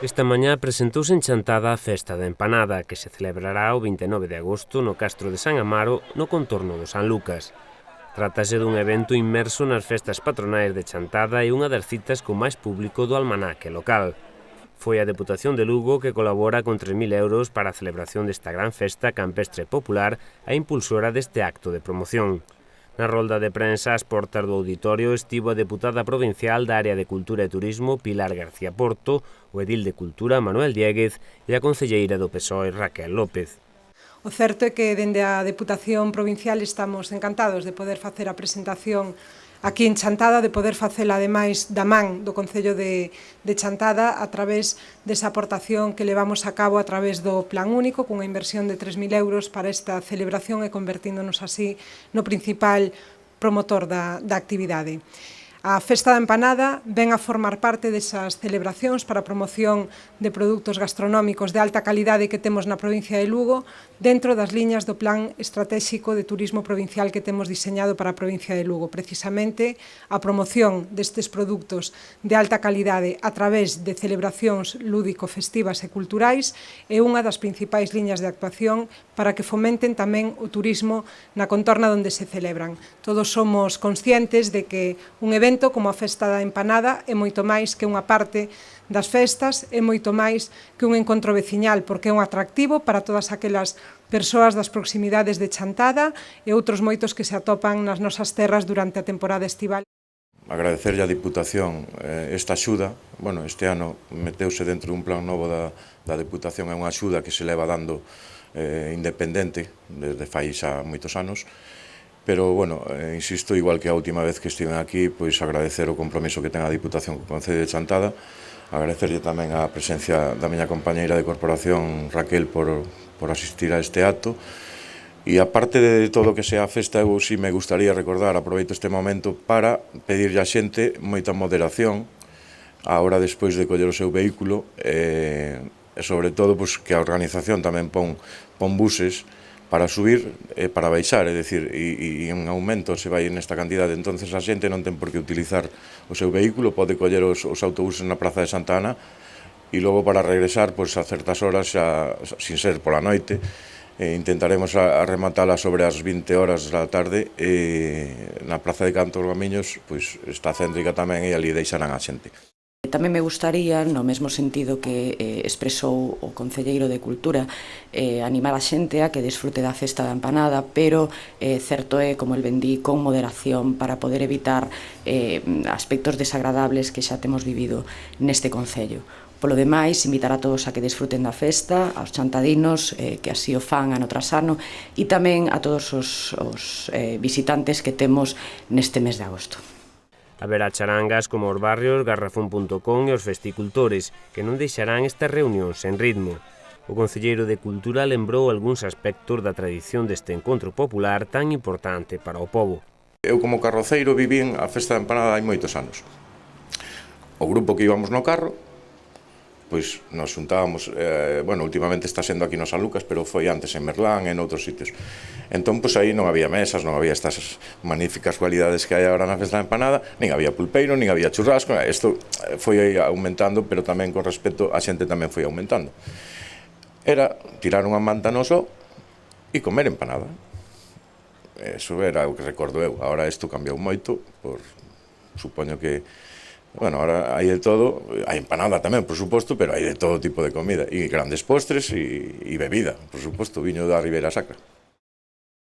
Esta mañá presentouse en Chantada a Festa da Empanada, que se celebrará o 29 de agosto no Castro de San Amaro, no contorno do San Lucas. Trátase dun evento inmerso nas festas patronais de Chantada e unha das citas con máis público do almanaque local. Foi a Deputación de Lugo que colabora con 3.000 euros para a celebración desta gran festa campestre popular a impulsora deste acto de promoción. Na rolda de prensa ás portas do auditorio estivo a deputada provincial da Área de Cultura e Turismo Pilar García Porto, o edil de Cultura Manuel Diéguez e a concelleira do PSOE Raquel López. O certo é que dende a Deputación Provincial estamos encantados de poder facer a presentación aquí en Chantada, de poder facela ademais da man do Concello de Chantada a través desa aportación que levamos a cabo a través do Plan Único cunha inversión de 3.000 euros para esta celebración e convertíndonos así no principal promotor da actividade. A Festa da Empanada ven a formar parte desas celebracións para a promoción de produtos gastronómicos de alta calidade que temos na provincia de Lugo dentro das liñas do Plan Estratégico de Turismo Provincial que temos diseñado para a provincia de Lugo. Precisamente, a promoción destes produtos de alta calidade a través de celebracións lúdico-festivas e culturais é unha das principais liñas de actuación para que fomenten tamén o turismo na contorna onde se celebran. Todos somos conscientes de que un evento como a Festa da Empanada é moito máis que unha parte das festas, é moito máis que un encontro veciñal, porque é un atractivo para todas aquelas persoas das proximidades de Chantada e outros moitos que se atopan nas nosas terras durante a temporada estival. Agradecerlle á Diputación esta axuda. Bueno, este ano meteuse dentro dun plan novo da Diputación, é unha axuda que se leva dando independente desde fai xa moitos anos. Pero, bueno, insisto, igual que a última vez que estiven aquí, pois agradecer o compromiso que ten a Diputación co Concello de Chantada, agradecerlle tamén a presencia da miña compañeira de corporación, Raquel, por asistir a este acto. E aparte de todo o que sea a festa, eu si me gustaría recordar, aproveito este momento, para pedirlle á xente moita moderación a hora despois de coller o seu vehículo e sobre todo que a organización tamén pon buses para subir e para baixar, é dicir, e en aumento se vai nesta cantidade, entonces a xente non ten por que utilizar o seu vehículo, pode coller os autobuses na Praza de Santa Ana e logo para regresar a certas horas, xa, sin ser pola noite, intentaremos arrematala sobre as 20 horas da tarde e na Praza de Cantos Gamiños está céntrica tamén e ali deixarán a xente. Tamén me gustaría, no mesmo sentido que expresou o Concelleiro de Cultura, animar a xente a que desfrute da Festa da Empanada, pero certo é, como el vendí, con moderación para poder evitar aspectos desagradables que xa temos vivido neste Concello. Polo demais, invitar a todos a que desfruten da festa, aos chantadinos, que así o fan ano tras ano, e tamén a todos os visitantes que temos neste mes de agosto. Haberá charangas como os barrios Garrafón.com e os festicultores, que non deixarán estas reunións sen ritmo. O concelleiro de Cultura lembrou algúns aspectos da tradición deste encontro popular tan importante para o pobo. Eu como carroceiro vivín a Festa da Empanada hai moitos anos. O grupo que íbamos no carro, pois nos xuntábamos, bueno, últimamente está sendo aquí no San Lucas, pero foi antes en Merlán e en outros sitios. Entón, pois aí non había mesas, non había estas magníficas cualidades que hai agora na Festa da Empanada, nin había pulpeiro, nin había churrasco, isto foi aumentando, pero tamén con respecto a xente tamén foi aumentando. Era tirar unha manta no só e comer empanada. Eso era o que recordo eu. Agora isto cambiou moito, supoño que bueno, ahora hai de todo, hai empanada tamén, por suposto, pero hai de todo tipo de comida, e grandes postres e bebida, por suposto, viño da Ribeira Sacra.